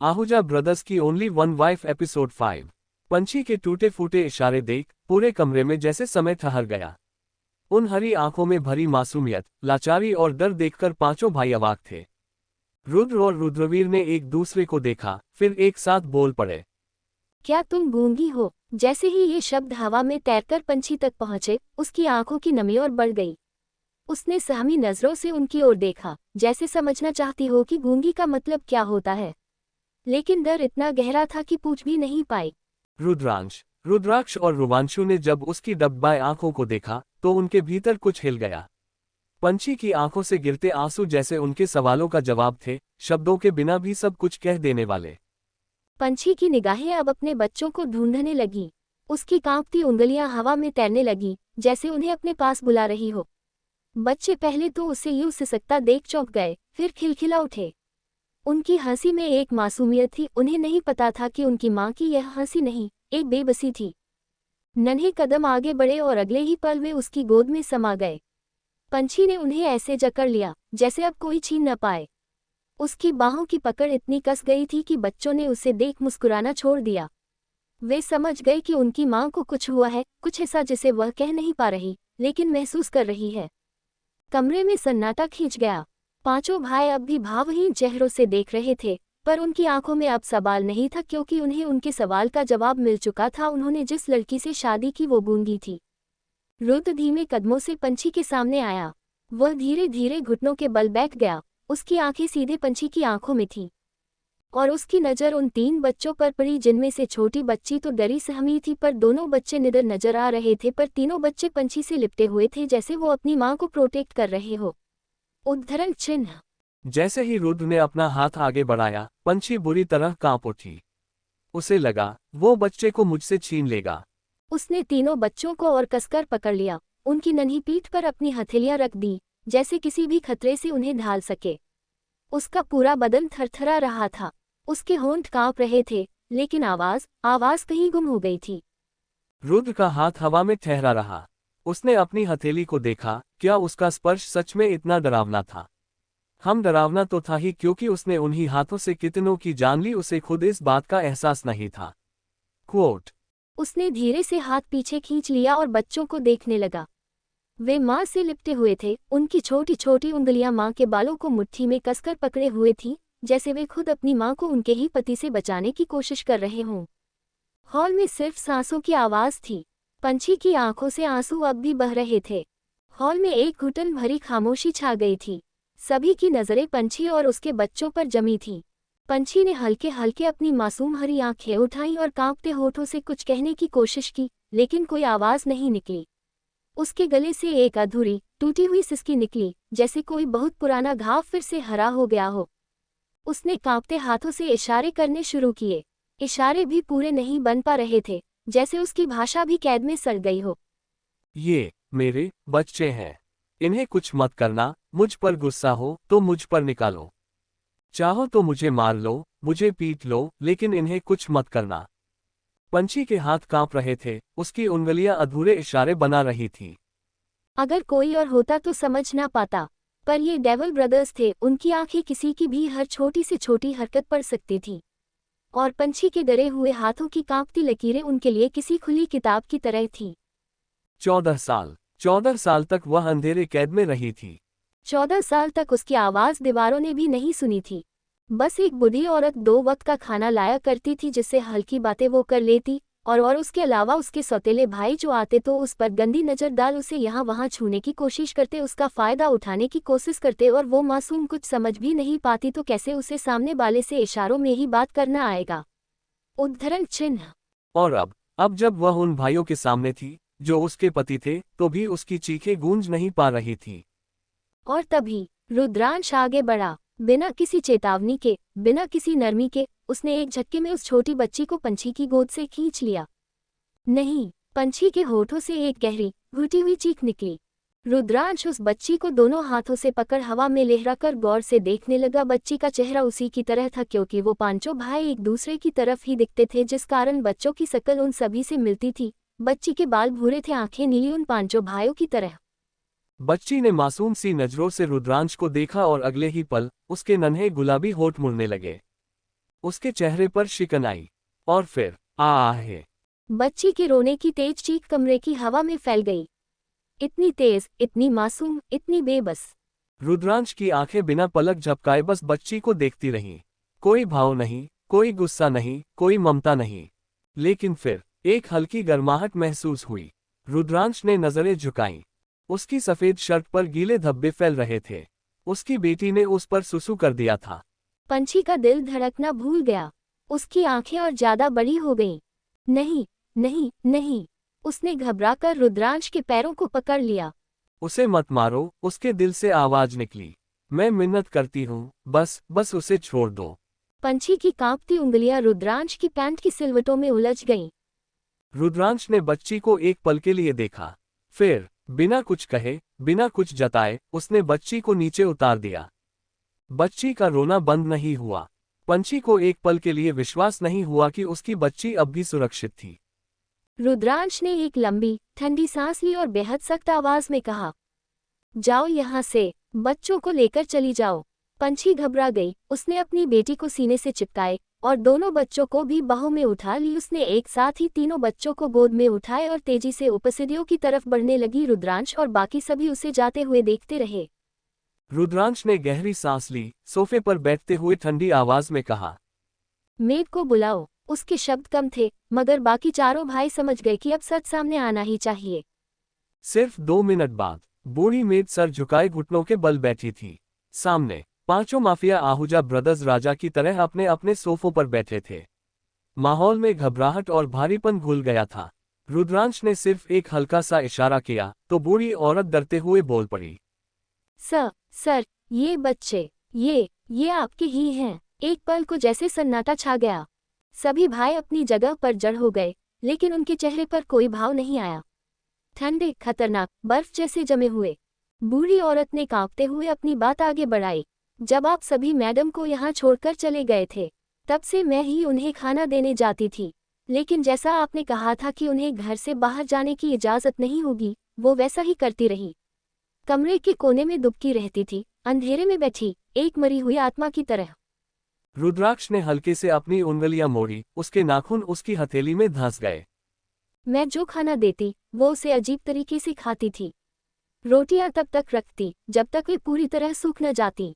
Ahuja brothers की only one wife episode 5। पंछी के टूटे फूटे इशारे देख पूरे कमरे में जैसे समय ठहर गया। उन हरी आंखों में भरी मासूमियत, लाचारी और डर देखकर पांचों भाई अवाक थे। रुद्र और रुद्रवीर ने एक दूसरे को देखा, फिर एक साथ बोल पड़े। क्या तुम गूंगी हो? जैसे ही ये शब्द हवा में तैरकर पंछी तक पहुंचे, उसकी आंखों की नमी और बढ़ गई। उसने सहमी नजरों से उनकी ओर देखा, जैसे समझना चाहती हो कि गूंगी का मतलब क्या होता है, लेकिन डर इतना गहरा था कि पूछ भी नहीं पाई। रुद्रांश, रुद्राक्ष और रुवांशु ने जब उसकी डब्बाए आंखों को देखा तो उनके भीतर कुछ हिल गया। पंछी की आंखों से गिरते आंसू जैसे उनके सवालों का जवाब थे, शब्दों के बिना भी सब कुछ कह देने वाले। पंछी की निगाहें अब अपने बच्चों को ढूंढने लगी। उसकी कांपती उंगलियां हवा में तैरने लगी, जैसे उन्हें अपने पास बुला रही हो। बच्चे पहले तो उसे यूं सिसकता देख चौंक गए, फिर खिलखिला उठे। उनकी हंसी में एक मासूमियत थी, उन्हें नहीं पता था कि उनकी माँ की यह हंसी नहीं, एक बेबसी थी। नन्हे कदम आगे बढ़े और अगले ही पल वे उसकी गोद में समा गए। पंछी ने उन्हें ऐसे जकड़ लिया जैसे अब कोई छीन न पाए। उसकी बाहों की पकड़ इतनी कस गई थी कि बच्चों ने उसे देख मुस्कुराना छोड़ दिया। वे समझ गए कि उनकी माँ को कुछ हुआ है, कुछ ऐसा जिसे वह कह नहीं पा रही, लेकिन महसूस कर रही है। कमरे में सन्नाटा खींच गया। पांचों भाई अब भी भावहीन चेहरों से देख रहे थे, पर उनकी आंखों में अब सवाल नहीं था, क्योंकि उन्हें उनके सवाल का जवाब मिल चुका था। उन्होंने जिस लड़की से शादी की वो गूंगी थी। रुद्र धीमे कदमों से पंछी के सामने आया। वह धीरे धीरे घुटनों के बल बैठ गया। उसकी आंखें सीधे पंछी की आंखों में थीं, और उसकी नज़र उन 3 बच्चों पर पड़ी, जिनमें से छोटी बच्ची तो डरी सहमी थी, पर दोनों बच्चे निडर नजर आ रहे थे। पर तीनों बच्चे पंछी से लिपटे हुए थे, जैसे वो अपनी माँ को प्रोटेक्ट कर रहे हो। उद्धरण चिन्ह। जैसे ही रुद्र ने अपना हाथ आगे बढ़ाया, पंछी बुरी तरह कांप उठी। उसे लगा वो बच्चे को मुझसे छीन लेगा। उसने तीनों बच्चों को और कसकर पकड़ लिया, उनकी नन्ही पीठ पर अपनी हथेलियां रख दी, जैसे किसी भी खतरे से उन्हें ढाल सके। उसका पूरा बदन थरथरा रहा था, उसके होंठ कांप रहे थे, लेकिन आवाज कहीं गुम हो गई थी। रुद्र का हाथ हवा में ठहरा रहा। उसने अपनी हथेली को देखा, क्या उसका स्पर्श सच में इतना डरावना था? हम डरावना तो था ही, क्योंकि उसने उन्हीं हाथों से कितनों की जान ली, उसे खुद इस बात का एहसास नहीं था। क्वोट। उसने धीरे से हाथ पीछे खींच लिया और बच्चों को देखने लगा। वे माँ से लिपटे हुए थे, उनकी छोटी छोटी उंगलियां माँ के बालों को मुट्ठी में कसकर पकड़े हुए थीं, जैसे वे खुद अपनी माँ को उनके ही पति से बचाने की कोशिश कर रहे हों। हॉल में सिर्फ सांसों की आवाज थी। पंछी की आंखों से आंसू अब भी बह रहे थे। हॉल में एक घुटन भरी खामोशी छा गई थी। सभी की नजरें पंछी और उसके बच्चों पर जमी थीं। पंछी ने हल्के हल्के अपनी मासूम हरी आंखें उठाईं और कांपते होठों से कुछ कहने की कोशिश की, लेकिन कोई आवाज नहीं निकली। उसके गले से एक अधूरी, टूटी हुई सिसकी निकली, जैसे कोई बहुत पुराना घाव फिर से हरा हो गया हो। उसने कांपते हाथों से इशारे करने शुरू किए। इशारे भी पूरे नहीं बन पा रहे थे, जैसे उसकी भाषा भी कैद में सड़ गई हो। ये मेरे बच्चे हैं, इन्हें कुछ मत करना। मुझ पर गुस्सा हो तो मुझ पर निकालो, चाहो तो मुझे मार लो, मुझे पीट लो, लेकिन इन्हें कुछ मत करना। पंछी के हाथ कांप रहे थे, उसकी उंगलियां अधूरे इशारे बना रही थीं। अगर कोई और होता तो समझ ना पाता, पर ये डेविल ब्रदर्स थे। उनकी आंखें किसी की भी हर छोटी से छोटी हरकत पढ़ सकती थी, और पंछी के डरे हुए हाथों की कांपती लकीरें उनके लिए किसी खुली किताब की तरह थीं। 14 साल तक वह अंधेरे कैद में रही थी। 14 साल तक उसकी आवाज दीवारों ने भी नहीं सुनी थी। बस एक बूढ़ी औरत 2 वक्त का खाना लाया करती थी, जिससे हल्की बातें वो कर लेती, और उसके अलावा उसके सौतेले भाई जो आते तो उस पर गंदी नजर डाल उसे यहाँ वहाँ छूने की कोशिश करते, उसका फायदा उठाने की कोशिश करते, और वो मासूम कुछ समझ भी नहीं पाती तो कैसे उसे सामने वाले से इशारों में ही बात करना आएगा। उद्धरण चिन्ह। और अब जब वह उन भाइयों के सामने थी जो उसके पति थे, तो भी उसकी चीखें गूंज नहीं पा रही थी। और तभी रुद्रांश आगे बढ़ा। बिना किसी चेतावनी के, बिना किसी नरमी के, उसने एक झटके में उस छोटी बच्ची को पंछी की गोद से खींच लिया। नहीं, पंछी के होठों से एक गहरी, घुटी हुई चीख निकली। रुद्रांश उस बच्ची को दोनों हाथों से पकड़ हवा में लहराकर गौर से देखने लगा। बच्ची का चेहरा उसी की तरह था, क्योंकि वो पांचों भाई एक दूसरे की तरफ ही दिखते थे, जिस कारण बच्चों की शक्ल उन सभी से मिलती थी। बच्ची के बाल भूरे थे, आंखें नीली, उन पांचों भाइयों की तरह। बच्ची ने मासूम सी नजरों से रुद्रांश को देखा और अगले ही पल उसके नन्हे गुलाबी होठ मुड़ने लगे। उसके चेहरे पर शिकन आई। और फिर आहे। बच्ची के रोने की तेज चीख कमरे की हवा में फैल गई। इतनी तेज, इतनी मासूम, इतनी बेबस। रुद्रांश की आंखें बिना पलक झपकाए बस बच्ची को देखती रहीं। कोई भाव नहीं, कोई गुस्सा नहीं, कोई ममता नहीं। लेकिन फिर एक हल्की गर्माहट महसूस हुई। रुद्रांश ने नजरें झुकाईं। उसकी सफेद शर्ट पर गीले धब्बे फैल रहे थे। उसकी बेटी ने उस पर सुसु कर दिया था। पंछी का दिल धड़कना भूल गया। उसकी आंखें और ज्यादा बड़ी हो गईं। नहीं, नहीं, नहीं। उसने घबराकर रुद्रांश के पैरों को पकड़ लिया। उसे मत मारो, उसके दिल से आवाज निकली। मैं मिन्नत करती हूँ, बस उसे छोड़ दो। पंछी की कांपती उंगलियां रुद्रांश की पैंट की सिलवटों में उलझ गईं। रुद्रांश ने बच्ची को एक पल के लिए देखा। फिर बिना कुछ कहे, बिना कुछ जताए, उसने बच्ची को नीचे उतार दिया। बच्ची का रोना बंद नहीं हुआ। पंछी को एक पल के लिए विश्वास नहीं हुआ कि उसकी बच्ची अब भी सुरक्षित थी। रुद्रांश ने एक लंबी, ठंडी सांस ली और बेहद सख्त आवाज में कहा, जाओ यहाँ से, बच्चों को लेकर चली जाओ। पंछी घबरा गई। उसने अपनी बेटी को सीने से चिपकाए और दोनों बच्चों को भी बाहों में उठा ली। उसने एक साथ ही तीनों बच्चों को गोद में उठाए और तेजी से उपसिदियों की तरफ बढ़ने लगी। रुद्रांश और बाकी सभी उसे जाते हुए देखते रहे। रुद्रांश ने गहरी सांस ली, सोफे पर बैठते हुए ठंडी आवाज में कहा, मेड को बुलाओ। उसके शब्द कम थे, मगर बाकी चारों भाई समझ गए कि अब सच सामने आना ही चाहिए। सिर्फ 2 मिनट बाद बूढ़ी मेड सर झुकाए घुटनों के बल बैठी थी। सामने पांचों माफिया आहूजा ब्रदर्स राजा की तरह अपने अपने सोफों पर बैठे थे। माहौल में घबराहट और भारीपन घुल गया था। रुद्रांश ने सिर्फ एक हल्का सा इशारा किया तो बूढ़ी औरत डरते हुए बोल पड़ी, सर, ये बच्चे, ये आपके ही हैं। एक पल को जैसे सन्नाटा छा गया। सभी भाई अपनी जगह पर जड़ हो गए, लेकिन उनके चेहरे पर कोई भाव नहीं आया। ठंडे, खतरनाक, बर्फ जैसे जमे हुए। बूढ़ी औरत ने कांपते हुए अपनी बात आगे बढ़ाई। जब आप सभी मैडम को यहाँ छोड़कर चले गए थे, तब से मैं ही उन्हें खाना देने जाती थी। लेकिन जैसा आपने कहा था कि उन्हें घर से बाहर जाने की इजाज़त नहीं होगी, वो वैसा ही करती रही। कमरे के कोने में दुबकी रहती थी, अंधेरे में बैठी, एक मरी हुई आत्मा की तरह। रुद्राक्ष ने हल्के से अपनी उंगलियां मोड़ी, उसके नाखून उसकी हथेली में धंस गए। मैं जो खाना देती, वो उसे अजीब तरीके से खाती थी। रोटियां तब तक रखती, जब तक वे पूरी तरह सूख न जाती।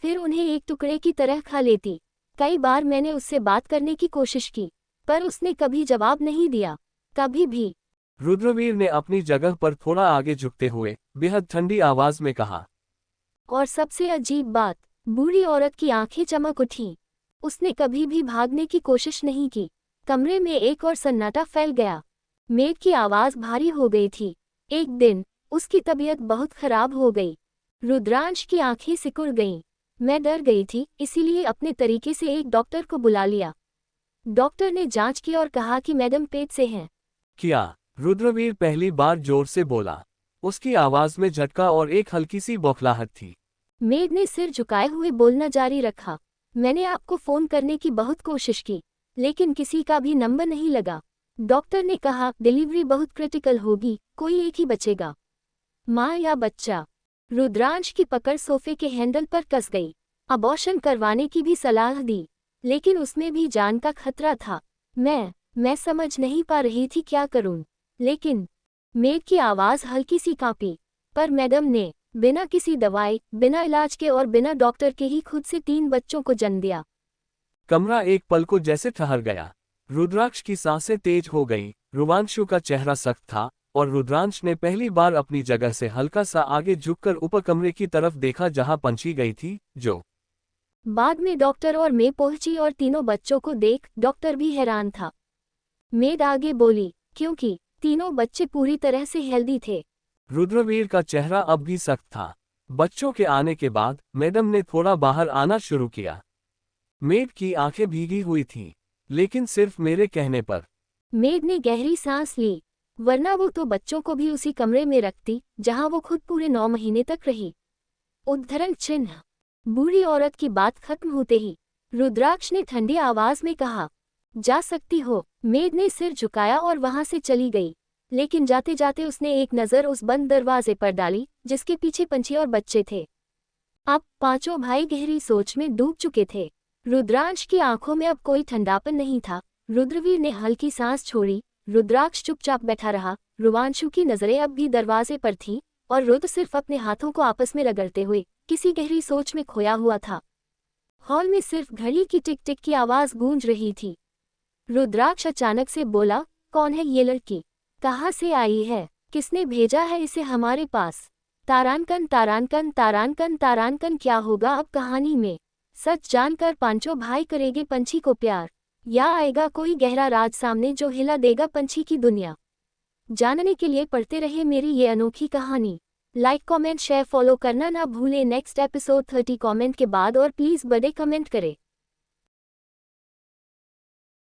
फिर उन्हें एक टुकड़े की तरह खा लेती। कई बार मैंने उससे बात करने की कोशिश की, पर उसने कभी जवाब नहीं दिया, कभी भी। रुद्रवीर ने अपनी जगह पर थोड़ा आगे झुकते हुए बेहद ठंडी आवाज में कहा। और सबसे अजीब बात, बूढ़ी औरत की आंखें चमक उठीं। उसने कभी भी भागने की कोशिश नहीं की। कमरे में एक और सन्नाटा फैल गया। मेड की आवाज भारी हो गई थी। एक दिन उसकी तबीयत बहुत खराब हो गई। रुद्रांश की आंखें सिकुड़ गईं। मैं डर गई थी, इसीलिए अपने तरीके से एक डॉक्टर को बुला लिया। डॉक्टर ने जांच की और कहा कि मैडम पेट से हैं। क्या? रुद्रवीर पहली बार जोर से बोला। उसकी आवाज में झटका और एक हल्की सी बौखलाहट थी। मेड ने सिर झुकाए हुए बोलना जारी रखा। मैंने आपको फोन करने की बहुत कोशिश की, लेकिन किसी का भी नंबर नहीं लगा। डॉक्टर ने कहा डिलीवरी बहुत क्रिटिकल होगी, कोई एक ही बचेगा, माँ या बच्चा। रुद्रांश की पकड़ सोफे के हैंडल पर कस गई। अबॉर्शन करवाने की भी सलाह दी, लेकिन उसमें भी जान का खतरा था। मैं समझ नहीं पा रही थी क्या करूं। लेकिन मेड की आवाज़ हल्की सी कांपी। पर मैडम ने बिना किसी दवाई, बिना इलाज के और बिना डॉक्टर के ही खुद से 3 बच्चों को जन्म दिया। कमरा एक पल को जैसे ठहर गया। रुद्राक्ष की सांसें तेज हो गईं, रुवांशु का चेहरा सख्त था और रुद्रांश ने पहली बार अपनी जगह से हल्का सा आगे झुककर ऊपर कमरे की तरफ देखा जहां पंछी गई थी। जो बाद में डॉक्टर और मैं पहुंची और तीनों बच्चों को देख डॉक्टर भी हैरान था। मेड आगे बोली, क्योंकि तीनों बच्चे पूरी तरह से हेल्दी थे। रुद्रवीर का चेहरा अब भी सख्त था। बच्चों के आने के बाद मैडम ने थोड़ा बाहर आना शुरू किया। मेड की आंखें भीगी हुई थीं, लेकिन सिर्फ मेरे कहने पर। मेड ने गहरी सांस ली, वरना वो तो बच्चों को भी उसी कमरे में रखती जहां वो खुद पूरे 9 महीने तक रही। उद्धरण चिन्ह। बूढ़ी औरत की बात खत्म होते ही रुद्राक्ष ने ठंडी आवाज में कहा, जा सकती हो। मेड ने सिर झुकाया और वहां से चली गई, लेकिन जाते जाते उसने एक नज़र उस बंद दरवाजे पर डाली जिसके पीछे पंछी और बच्चे थे। अब 5 भाई गहरी सोच में डूब चुके थे। रुद्रांश की आंखों में अब कोई ठंडापन नहीं था। रुद्रवीर ने हल्की सांस छोड़ी। रुद्राक्ष चुपचाप बैठा रहा। रुवांशु की नजरें अब भी दरवाजे पर थीं और रुद्र सिर्फ अपने हाथों को आपस में रगड़ते हुए किसी गहरी सोच में खोया हुआ था। हॉल में सिर्फ घड़ी की टिक टिक की आवाज गूंज रही थी। रुद्राक्ष अचानक से बोला, कौन है ये लड़की? कहाँ से आई है? किसने भेजा है इसे हमारे पास? तारांकन तारांकन तारांकन तारांकन, क्या होगा अब कहानी में? सच जानकर पांचों भाई करेंगे पंछी को प्यार, या आएगा कोई गहरा राज सामने जो हिला देगा पंछी की दुनिया? जानने के लिए पढ़ते रहे मेरी ये अनोखी कहानी। लाइक कमेंट शेयर फॉलो करना ना भूलें। नेक्स्ट एपिसोड 30 कमेंट के बाद और प्लीज़ बड़े कमेंट करें।